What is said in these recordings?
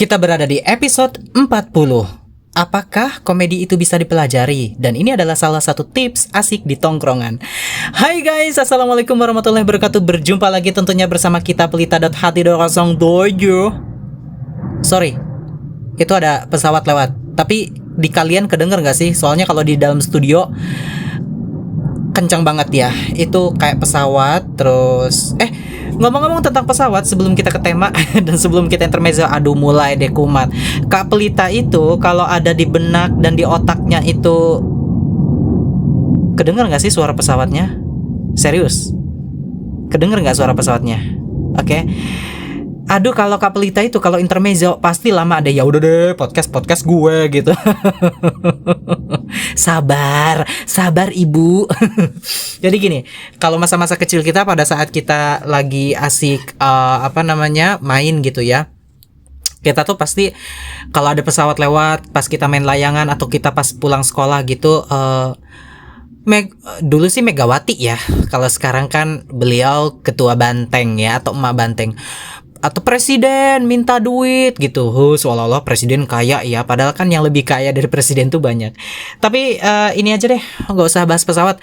Kita berada di episode 40. Apakah komedi itu bisa dipelajari? Dan ini adalah salah satu tips asik di tongkrongan. Hai guys, assalamualaikum warahmatullahi wabarakatuh. Berjumpa lagi tentunya bersama kita Pelita.hati.07. Sorry, itu ada pesawat lewat. Tapi di kalian kedenger gak sih? Soalnya kalau di dalam studio kencang banget ya. Itu kayak pesawat. Terus ngomong-ngomong tentang pesawat, sebelum kita ke tema dan sebelum kita intermezzo, aduh mulai deh kumat. Kak Pelita itu kalau ada di benak dan di otaknya itu kedenger gak sih suara pesawatnya? Serius? Kedenger gak suara pesawatnya? Oke. Aduh, kalau Kak Pelita itu kalau intermezzo pasti lama ada, ya udah deh podcast gue gitu. Sabar ibu. Jadi gini, kalau masa-masa kecil kita pada saat kita lagi asik main gitu ya, kita tuh pasti kalau ada pesawat lewat pas kita main layangan atau kita pas pulang sekolah gitu, dulu sih Megawati ya, kalau sekarang kan beliau ketua banteng ya, atau emak banteng, atau presiden minta duit gitu. Seolah-olah presiden kaya ya, padahal kan yang lebih kaya dari presiden tuh banyak. Tapi ini aja deh, nggak usah bahas pesawat.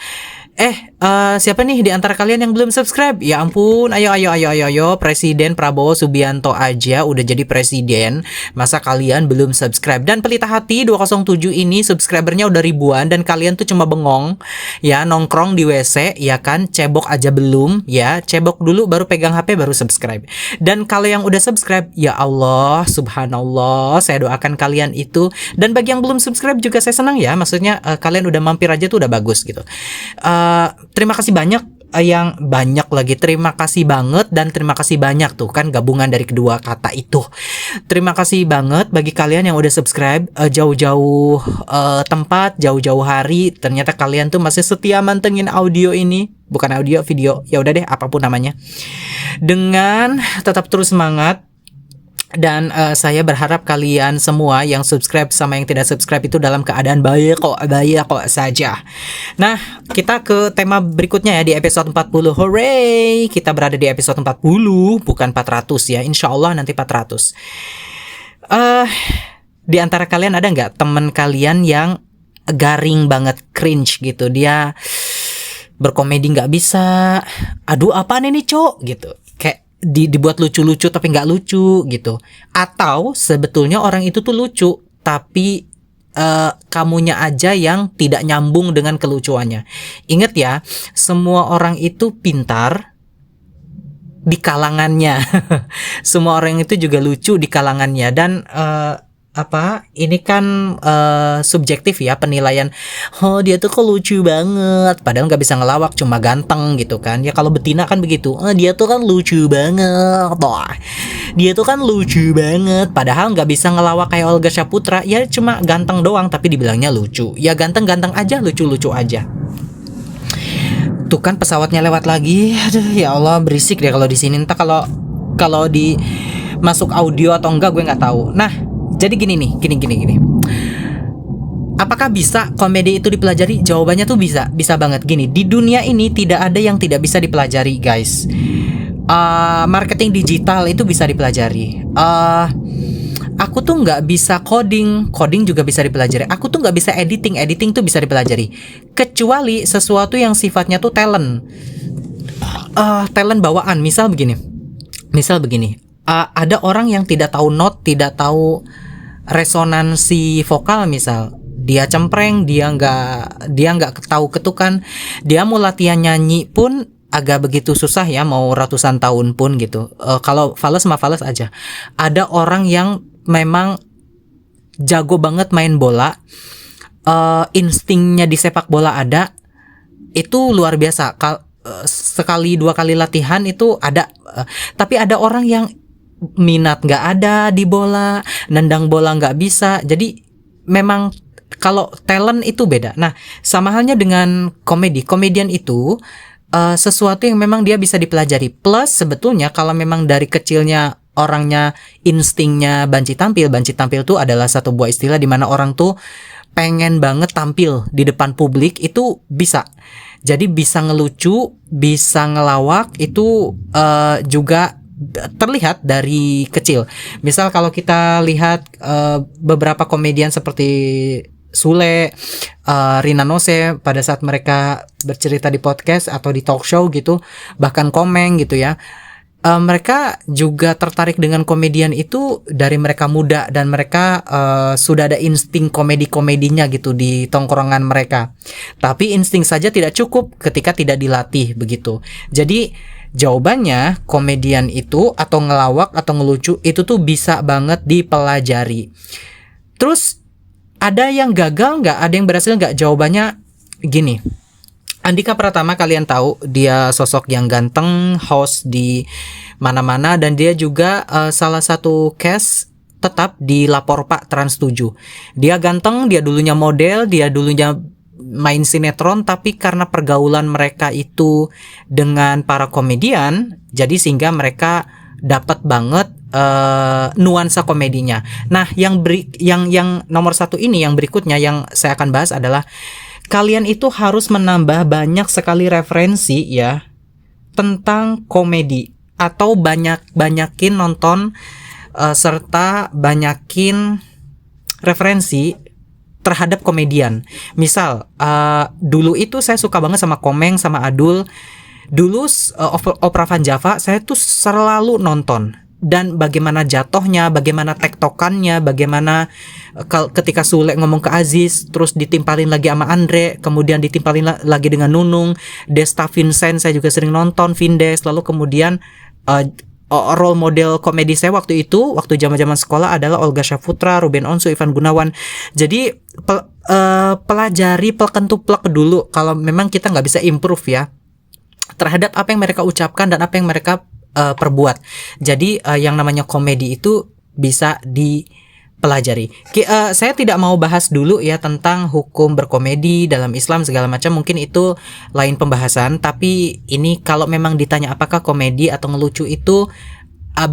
Siapa nih di antara kalian yang belum subscribe? Ya ampun, ayo, Presiden Prabowo Subianto aja udah jadi presiden, masa kalian belum subscribe? Dan Pelita Hati 207 ini subscribernya udah ribuan dan kalian tuh cuma bengong ya, nongkrong di WC ya kan, cebok aja belum ya, cebok dulu baru pegang HP baru subscribe. Dan kalau yang udah subscribe, ya Allah, subhanallah, saya doakan kalian itu. Dan bagi yang belum subscribe juga saya senang ya, maksudnya kalian udah mampir aja tuh udah bagus gitu. Terima kasih banyak, yang banyak lagi, terima kasih banget dan terima kasih banyak, tuh kan gabungan dari kedua kata itu. Terima kasih banget bagi kalian yang udah subscribe jauh-jauh tempat, jauh-jauh hari. Ternyata kalian tuh masih setia mantengin audio ini, bukan audio, video, ya udah deh apapun namanya, dengan tetap terus semangat. Dan saya berharap kalian semua yang subscribe sama yang tidak subscribe itu dalam keadaan baik kok saja. Nah, kita ke tema berikutnya ya di episode 40. Hooray! Kita berada di episode 40, bukan 400 ya. Insya Allah nanti 400. Di antara kalian ada nggak teman kalian yang garing banget, cringe gitu? Dia berkomedi nggak bisa. Aduh, apaan ini cok gitu. Kayak dibuat lucu-lucu tapi nggak lucu gitu. Atau sebetulnya orang itu tuh lucu tapi kamunya aja yang tidak nyambung dengan kelucuannya. Ingat ya, semua orang itu pintar di kalangannya. Semua orang itu juga lucu di kalangannya. Dan ini kan subjektif ya penilaian. Oh, dia tuh kok lucu banget, padahal nggak bisa ngelawak, cuma ganteng gitu kan ya. Kalau betina kan begitu, dia tuh kan lucu banget, dia tuh kan lucu banget, padahal nggak bisa ngelawak kayak Olga Saputra ya, cuma ganteng doang tapi dibilangnya lucu. Ya ganteng-ganteng aja, lucu-lucu aja. Tuh kan pesawatnya lewat lagi. Aduh, ya Allah, berisik deh kalau di sini. Entah kalau di masuk audio atau enggak gue nggak tahu. Nah, jadi gini. Apakah bisa komedi itu dipelajari? Jawabannya tuh bisa banget. Gini, di dunia ini tidak ada yang tidak bisa dipelajari, guys. Marketing digital itu bisa dipelajari. Aku tuh nggak bisa coding juga bisa dipelajari. Aku tuh nggak bisa editing tuh bisa dipelajari. Kecuali sesuatu yang sifatnya tuh talent bawaan. Misal begini. Ada orang yang tidak tahu not, tidak tahu resonansi vokal, misal dia cempreng, dia nggak tahu ketukan, dia mau latihan nyanyi pun agak begitu susah ya, mau ratusan tahun pun gitu. Kalau fales aja. Ada orang yang memang jago banget main bola, instingnya di sepak bola ada, itu luar biasa. Sekali dua kali latihan itu ada. Tapi ada orang yang minat nggak ada di bola, nendang bola nggak bisa. Jadi memang kalau talent itu beda. Nah, sama halnya dengan komedian itu sesuatu yang memang dia bisa dipelajari. Plus sebetulnya kalau memang dari kecilnya orangnya instingnya banci tampil itu adalah satu buah istilah di mana orang tuh pengen banget tampil di depan publik, itu bisa. Jadi bisa ngelucu, bisa ngelawak, itu juga terlihat dari kecil. Misal kalau kita lihat beberapa komedian seperti Sule, Rina Nose pada saat mereka bercerita di podcast atau di talk show gitu, bahkan Komeng gitu ya. Mereka juga tertarik dengan komedian itu dari mereka muda dan mereka sudah ada insting komedi-komedinya gitu di tongkrongan mereka. Tapi insting saja tidak cukup ketika tidak dilatih begitu. Jadi jawabannya komedian itu atau ngelawak atau ngelucu itu tuh bisa banget dipelajari. Terus ada yang gagal nggak? Ada yang berhasil nggak? Jawabannya gini. Andika Pratama kalian tahu dia sosok yang ganteng, host di mana-mana dan dia juga salah satu cast tetap di Lapor Pak Trans 7. Dia ganteng, dia dulunya model, dia dulunya main sinetron, tapi karena pergaulan mereka itu dengan para komedian, jadi sehingga mereka dapat banget nuansa komedinya. Nah, yang nomor satu ini yang berikutnya yang saya akan bahas adalah kalian itu harus menambah banyak sekali referensi ya tentang komedi atau banyakin nonton serta banyakin referensi terhadap komedian. Misal dulu itu saya suka banget sama Komeng sama Adul. Dulu Opera Van Java saya tuh selalu nonton. Dan bagaimana jatuhnya, bagaimana tektokannya, bagaimana ketika Sule ngomong ke Aziz, terus ditimpalin lagi sama Andre, kemudian ditimpalin lagi dengan Nunung, Desta Vincent saya juga sering nonton, Vindes, lalu kemudian role model komedi saya waktu zaman-zaman sekolah adalah Olga Syafrutra, Ruben Onsu, Ivan Gunawan. Jadi pelajari plek dulu kalau memang kita nggak bisa improve ya terhadap apa yang mereka ucapkan dan apa yang mereka perbuat. Jadi yang namanya komedi itu bisa dipelajari. Saya tidak mau bahas dulu ya tentang hukum berkomedi dalam Islam segala macam, mungkin itu lain pembahasan. Tapi ini kalau memang ditanya apakah komedi atau ngelucu itu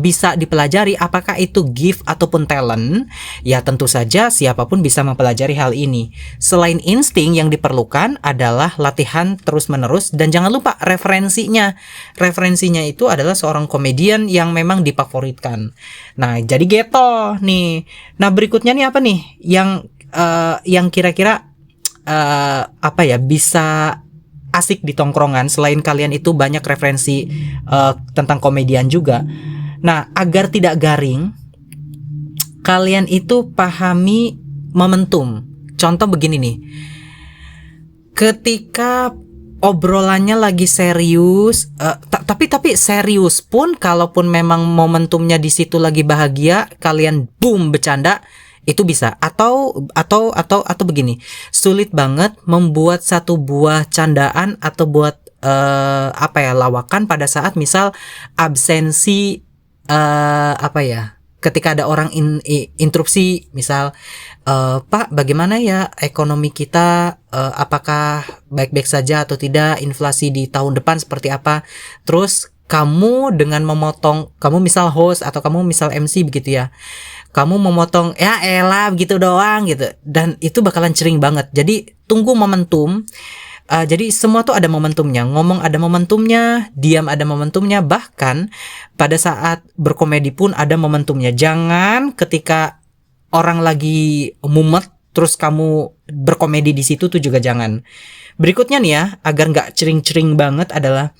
bisa dipelajari, apakah itu gift ataupun talent, ya tentu saja siapapun bisa mempelajari hal ini. Selain insting, yang diperlukan adalah latihan terus-menerus dan jangan lupa referensinya. Referensinya itu adalah seorang komedian yang memang difavoritkan. Nah, jadi gitu nih. Nah, berikutnya nih apa nih yang kira-kira bisa asik di tongkrongan selain kalian itu banyak referensi tentang komedian juga. Nah, agar tidak garing, kalian itu pahami momentum. Contoh begini nih. Ketika obrolannya lagi serius, tapi serius pun kalaupun memang momentumnya di situ lagi bahagia, kalian boom bercanda, itu bisa. Atau begini. Sulit banget membuat satu buah candaan atau buat lawakan pada saat misal absensi ketika ada orang interupsi, misal Pak, bagaimana ya ekonomi kita, apakah baik-baik saja atau tidak, inflasi di tahun depan seperti apa. Terus kamu dengan memotong, kamu misal host atau kamu misal MC begitu ya, kamu memotong ya elah begitu doang gitu, dan itu bakalan cering banget. Jadi tunggu momentum. Jadi semua tuh ada momentumnya, ngomong ada momentumnya, diam ada momentumnya, bahkan pada saat berkomedi pun ada momentumnya. Jangan ketika orang lagi mumet terus kamu berkomedi di situ tuh juga jangan. Berikutnya nih ya, agar nggak cering-cering banget adalah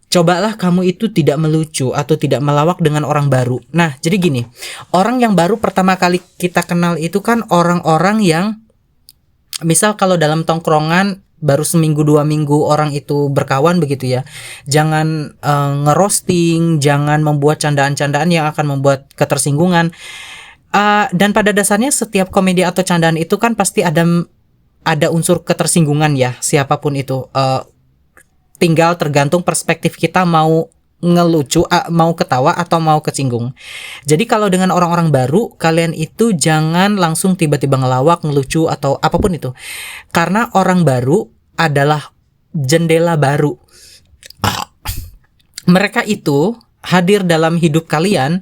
cobalah kamu itu tidak melucu atau tidak melawak dengan orang baru. Nah, jadi gini, orang yang baru pertama kali kita kenal itu kan orang-orang yang misal kalau dalam tongkrongan baru seminggu 2 minggu orang itu berkawan begitu ya. Jangan ngerosting, jangan membuat candaan-candaan yang akan membuat ketersinggungan. Dan pada dasarnya setiap komedi atau candaan itu kan pasti ada unsur ketersinggungan ya, siapapun itu. Tinggal tergantung perspektif kita mau ngelucu, mau ketawa atau mau kecinggung. Jadi kalau dengan orang-orang baru, kalian itu jangan langsung tiba-tiba ngelawak, ngelucu atau apapun itu. Karena orang baru adalah jendela baru. Mereka itu hadir dalam hidup kalian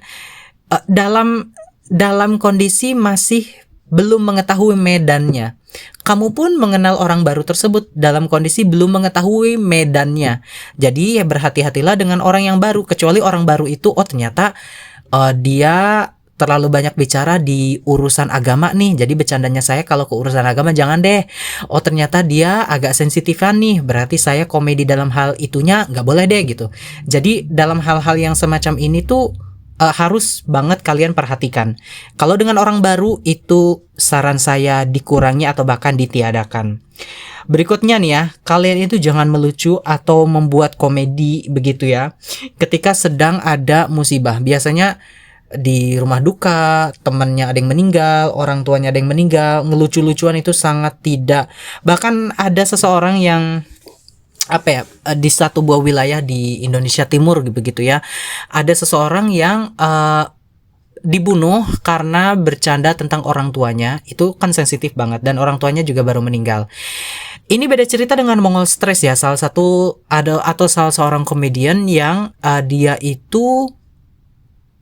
dalam kondisi masih belum mengetahui medannya. Kamu pun mengenal orang baru tersebut dalam kondisi belum mengetahui medannya. Jadi ya berhati-hatilah dengan orang yang baru, kecuali orang baru itu ternyata dia terlalu banyak bicara di urusan agama nih. Jadi bercandanya saya kalau ke urusan agama jangan deh. Ternyata dia agak sensitifan nih. Berarti saya komedi dalam hal itunya nggak boleh deh gitu. Jadi dalam hal-hal yang semacam ini tuh harus banget kalian perhatikan. Kalau dengan orang baru itu saran saya dikurangi atau bahkan ditiadakan. Berikutnya nih ya, kalian itu jangan melucu atau membuat komedi begitu ya ketika sedang ada musibah. Biasanya di rumah duka, temannya ada yang meninggal, orang tuanya ada yang meninggal, ngelucu-lucuan itu sangat tidak. Bahkan ada seseorang yang di satu buah wilayah di Indonesia Timur begitu ya, ada seseorang yang dibunuh karena bercanda tentang orang tuanya. Itu kan sensitif banget dan orang tuanya juga baru meninggal. Ini beda cerita dengan Mongol Stress ya, salah seorang komedian yang dia itu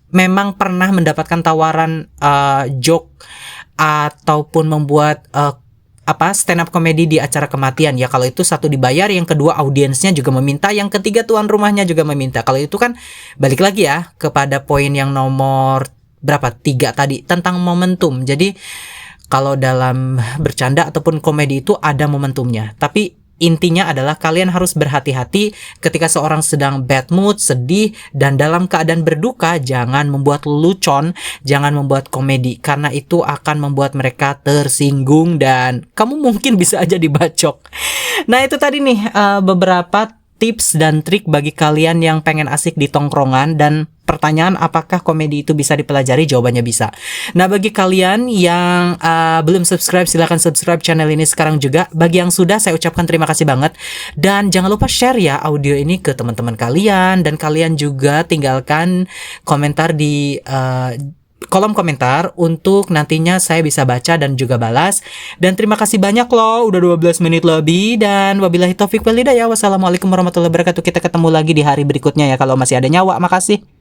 memang pernah mendapatkan tawaran joke ataupun membuat stand up comedy di acara kematian ya. Kalau itu satu dibayar, yang kedua audiensnya juga meminta, yang ketiga tuan rumahnya juga meminta. Kalau itu kan balik lagi ya kepada poin yang nomor 3 tadi tentang momentum. Jadi kalau dalam bercanda ataupun komedi itu ada momentumnya. Tapi intinya adalah kalian harus berhati-hati ketika seorang sedang bad mood, sedih, dan dalam keadaan berduka. Jangan membuat lelucon, jangan membuat komedi, karena itu akan membuat mereka tersinggung dan kamu mungkin bisa aja dibacok. Nah itu tadi nih beberapa tips dan trik bagi kalian yang pengen asik di tongkrongan. Dan pertanyaan apakah komedi itu bisa dipelajari? Jawabannya bisa. Nah bagi kalian yang belum subscribe, silahkan subscribe channel ini sekarang juga. Bagi yang sudah, saya ucapkan terima kasih banget. Dan jangan lupa share ya audio ini ke teman-teman kalian. Dan kalian juga tinggalkan komentar di kolom komentar untuk nantinya saya bisa baca dan juga balas. Dan terima kasih banyak loh, udah 12 menit lebih. Dan wabillahi taufik wal hidayah. Wassalamualaikum warahmatullahi wabarakatuh. Kita ketemu lagi di hari berikutnya ya kalau masih ada nyawa. Makasih.